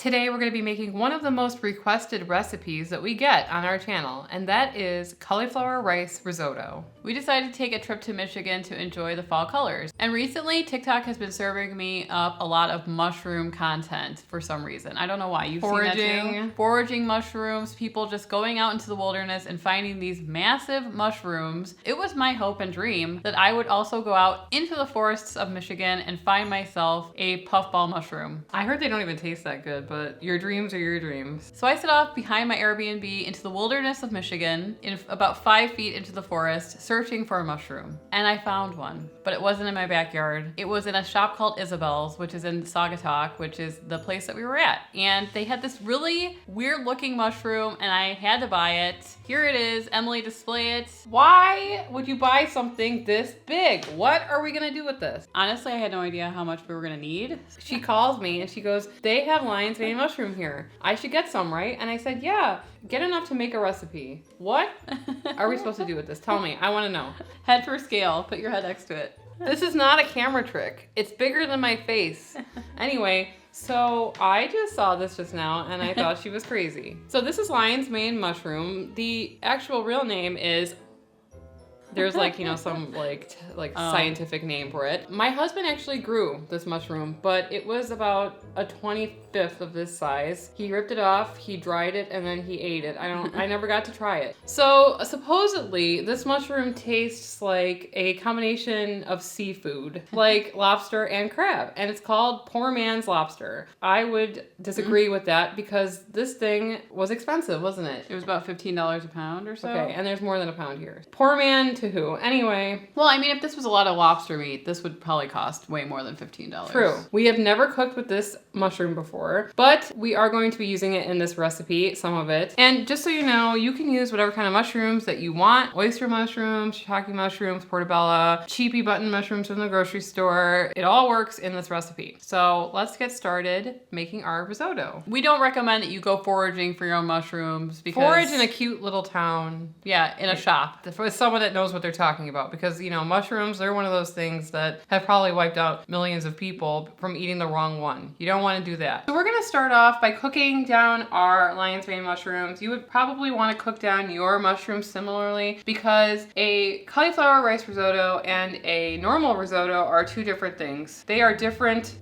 Today we're going to be making one of the most requested recipes that we get on our channel, and that is cauliflower rice risotto. We decided to take a trip to Michigan to enjoy the fall colors. And recently TikTok has been serving me up a lot of mushroom content for some reason. I don't know why. You've seen that too? Foraging mushrooms, people just going out into the wilderness and finding these massive mushrooms. It was my hope and dream that I would also go out into the forests of Michigan and find myself a puffball mushroom. I heard they don't even taste that good, but your dreams are your dreams. So I set off behind my Airbnb into the wilderness of Michigan, in about 5 feet into the forest, searching for a mushroom. And I found one, but it wasn't in my backyard. It was in a shop called Isabel's, which is in Saugatuck, which is the place that we were at. And they had this really weird looking mushroom and I had to buy it. Here it is. Emily, display it. Why would you buy something this big? What are we gonna do with this? Honestly, I had no idea how much we were gonna need. She calls me and she goes, they have lion's mane mushroom here. I should get some, right? And I said, yeah, get enough to make a recipe. What are we supposed to do with this? Tell me, I wanna know. Head for scale, put your head next to it. This is not a camera trick. It's bigger than my face. Anyway, so I just saw this just now and I thought she was crazy. So this is lion's mane mushroom. The actual real name is, there's like, you know, some scientific name for it. My husband actually grew this mushroom, but it was about a 25th of this size. He ripped it off, he dried it, and then he ate it. I never got to try it. So supposedly this mushroom tastes like a combination of seafood, like lobster and crab, and it's called poor man's lobster. I would disagree with that because this thing was expensive, wasn't it? It was about $15 a pound or so. Okay, and there's more than a pound here. Poor man to who? Anyway. Well, I mean, if this was a lot of lobster meat, this would probably cost way more than $15. True. We have never cooked with this mushroom before, but we are going to be using it in this recipe, some of it. And just so you know, you can use whatever kind of mushrooms that you want. Oyster mushrooms, shiitake mushrooms, portobello, cheapy button mushrooms from the grocery store. It all works in this recipe. So let's get started making our risotto. We don't recommend that you go foraging for your own mushrooms because... Forage in a cute little town. Yeah, in a shop. With someone that knows what they're talking about, because, you know, mushrooms, they're one of those things that have probably wiped out millions of people from eating the wrong one. You don't want to do that. So we're going to start off by cooking down our lion's mane mushrooms. You would probably want to cook down your mushrooms similarly because a cauliflower rice risotto and a normal risotto are two different things. They are different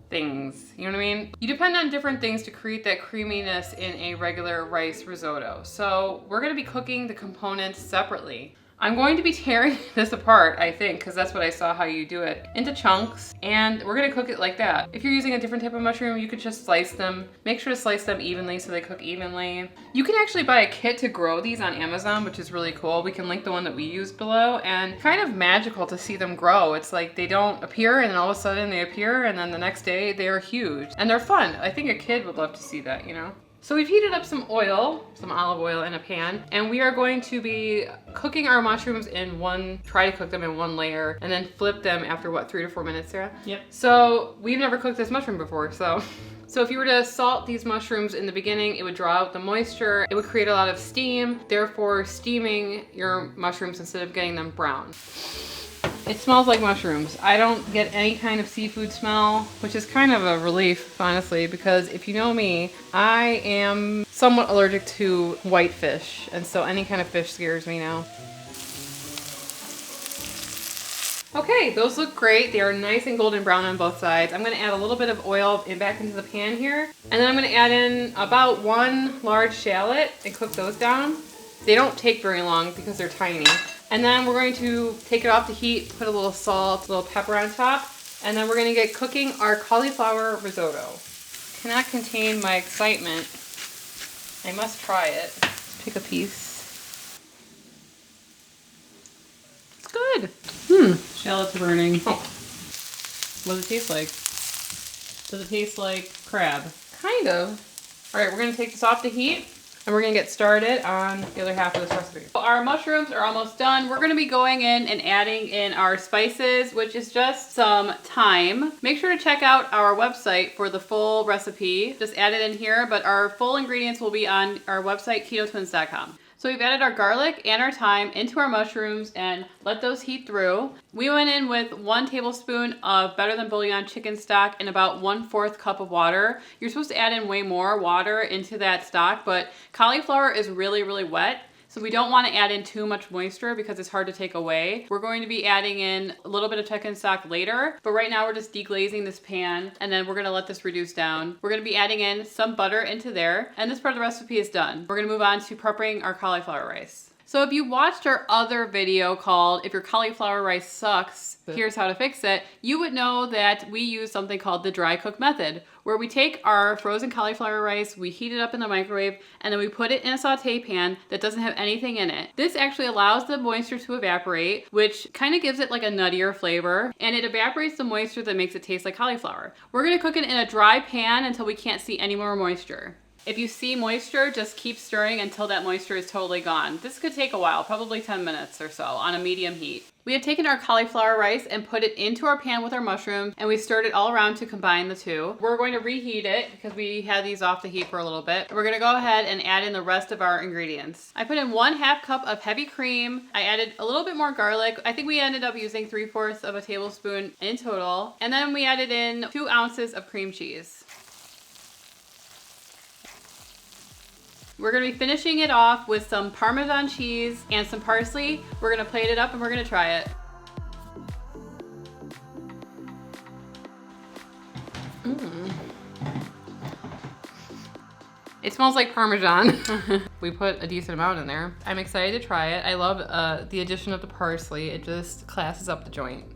things, you know what I mean? You depend on different things to create that creaminess in a regular rice risotto. So we're going to be cooking the components separately. I'm going to be tearing this apart, I think, because that's what I saw how you do it, into chunks, and we're gonna cook it like that. If you're using a different type of mushroom, you could just slice them. Make sure to slice them evenly so they cook evenly. You can actually buy a kit to grow these on Amazon, which is really cool. We can link the one that we used below, and kind of magical to see them grow. It's like they don't appear and then all of a sudden they appear and then the next day they are huge. And they're fun. I think a kid would love to see that, you know? So we've heated up some oil, some olive oil in a pan, and we are going to be cooking our mushrooms in try to cook them in one layer, and then flip them after what, 3 to 4 minutes, Sarah? Yep. So we've never cooked this mushroom before, so if you were to salt these mushrooms in the beginning, it would draw out the moisture, it would create a lot of steam, therefore steaming your mushrooms instead of getting them brown. It smells like mushrooms. I don't get any kind of seafood smell, which is kind of a relief, honestly, because if you know me, I am somewhat allergic to white fish, and so any kind of fish scares me now. Okay, those look great. They are nice and golden brown on both sides. I'm gonna add a little bit of oil back into the pan here, and then I'm gonna add in about 1 large shallot and cook those down. They don't take very long because they're tiny. And then we're going to take it off the heat, put a little salt, a little pepper on top, and then we're gonna get cooking our cauliflower risotto. Cannot contain my excitement. I must try it. Pick a piece. It's good. Shallots are burning. Oh. What does it taste like? Does it taste like crab? Kind of. All right, we're gonna take this off the heat. And we're gonna get started on the other half of this recipe. Our mushrooms are almost done. We're gonna be going in and adding in our spices, which is just some thyme. Make sure to check out our website for the full recipe. Just add it in here, but our full ingredients will be on our website, ketotwins.com. So we've added our garlic and our thyme into our mushrooms and let those heat through. We went in with 1 tablespoon of Better Than Bouillon chicken stock and about 1/4 cup of water. You're supposed to add in way more water into that stock, but cauliflower is really, really wet. So we don't want to add in too much moisture because it's hard to take away. We're going to be adding in a little bit of chicken stock later, but right now we're just deglazing this pan and then we're going to let this reduce down. We're going to be adding in some butter into there and this part of the recipe is done. We're going to move on to prepping our cauliflower rice. So if you watched our other video called If Your Cauliflower Rice Sucks, Here's How to Fix It, you would know that we use something called the dry cook method, where we take our frozen cauliflower rice, we heat it up in the microwave, and then we put it in a saute pan that doesn't have anything in it. This actually allows the moisture to evaporate, which kind of gives it like a nuttier flavor, and it evaporates the moisture that makes it taste like cauliflower. We're gonna cook it in a dry pan until we can't see any more moisture. If you see moisture, just keep stirring until that moisture is totally gone. This could take a while, probably 10 minutes or so on a medium heat. We have taken our cauliflower rice and put it into our pan with our mushrooms and we stirred it all around to combine the two. We're going to reheat it because we had these off the heat for a little bit. We're gonna go ahead and add in the rest of our ingredients. I put in 1/2 cup of heavy cream. I added a little bit more garlic. I think we ended up using 3/4 of a tablespoon in total. And then we added in 2 ounces of cream cheese. We're gonna be finishing it off with some Parmesan cheese and some parsley. We're gonna plate it up and we're gonna try it. It smells like Parmesan. We put a decent amount in there. I'm excited to try it. I love the addition of the parsley. It just classes up the joint.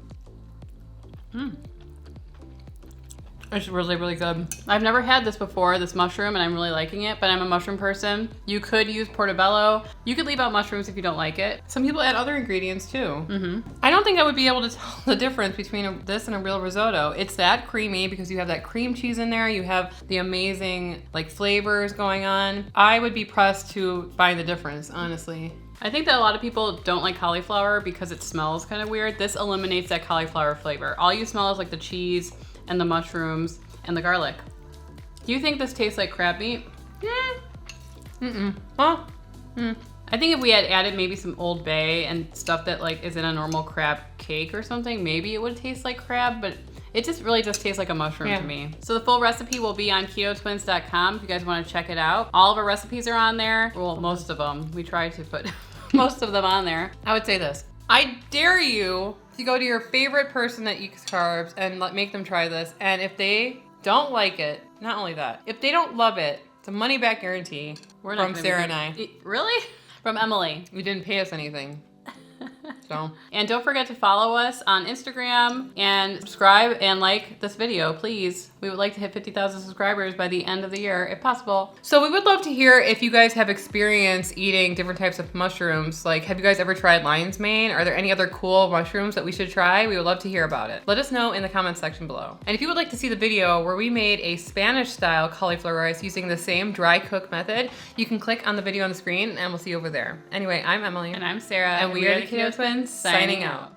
It's really, really good. I've never had this before, this mushroom, and I'm really liking it, but I'm a mushroom person. You could use portobello. You could leave out mushrooms if you don't like it. Some people add other ingredients too. I don't think I would be able to tell the difference between this and a real risotto. It's that creamy because you have that cream cheese in there. You have the amazing like flavors going on. I would be pressed to find the difference, honestly. I think that a lot of people don't like cauliflower because it smells kind of weird. This eliminates that cauliflower flavor. All you smell is like the cheese and the mushrooms and the garlic. Do you think this tastes like crab meat? Well, I think if we had added maybe some Old Bay and stuff that like is in a normal crab cake or something, maybe it would taste like crab, but it just really just tastes like a mushroom to me. So the full recipe will be on ketotwins.com if you guys want to check it out. All of our recipes are on there. Well, most of them. We try to put most of them on there. I would say this. I dare you to go to your favorite person that eats carbs and make them try this. And if they don't like it, not only that, if they don't love it, it's a money back guarantee from Sarah and I. Really? From Emily. You didn't pay us anything. So. And don't forget to follow us on Instagram and subscribe and like this video, please. We would like to hit 50,000 subscribers by the end of the year, if possible. So we would love to hear if you guys have experience eating different types of mushrooms. Like, have you guys ever tried lion's mane? Are there any other cool mushrooms that we should try? We would love to hear about it. Let us know in the comments section below. And if you would like to see the video where we made a Spanish style cauliflower rice using the same dry cook method, you can click on the video on the screen and we'll see you over there. Anyway, I'm Emily. And I'm Sarah. And we are the Keto Twins, signing out.